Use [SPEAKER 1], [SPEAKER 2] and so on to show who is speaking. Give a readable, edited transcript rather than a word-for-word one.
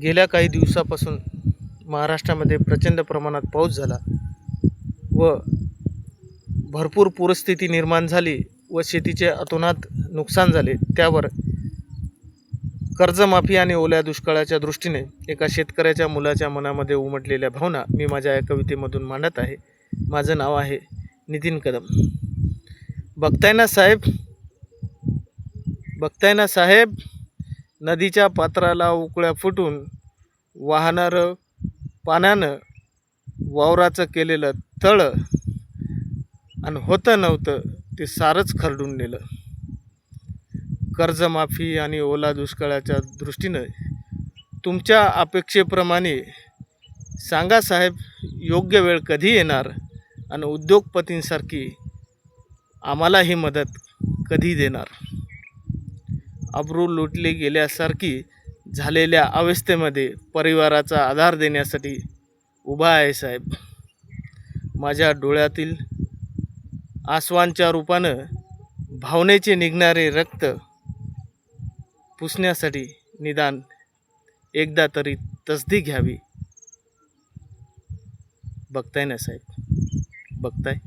[SPEAKER 1] गेल्या काही दिवसापासून महाराष्ट्रामध्ये प्रचंड प्रमाणात पाऊस झाला व भरपूर पूरस्थिती निर्माण झाली व शेतीचे अतोनात नुकसान झाले। त्यावर कर्जमाफी आणि ओल्या दुष्काळाच्या दृष्टीने एका शेतकऱ्याच्या मुलाच्या मनामध्ये उमटलेल्या भावना मी माझ्या या कवितेमधून मांडत आहे। माझं नाव आहे नितीन कदम। बघताय ना साहेब, नदीच्या पात्राला उकळ्या फुटून वाहणारं पाण्यानं वावराचं केलेलं तळ आणि होतं नव्हतं ते सारंच खरडून नेलं। कर्जमाफी आणि ओला दुष्काळाच्या दृष्टीनं तुमच्या अपेक्षेप्रमाणे सांगा साहेब, योग्य वेळ कधी येणार आणि उद्योगपतींसारखी आम्हाला ही मदत कधी देणार। अब्रू लुटली गेल्यासारखी झालेल्या अवस्थेमध्ये परिवाराचा आधार देण्यासाठी उभा आहे साहेब। माझ्या डोळ्यातील आसवांच्या रूपानं भावनेचे निघणारे रक्त पुसण्यासाठी निदान एकदा तरी तसदी घ्यावी। बघताय ना साहेब, बघताय।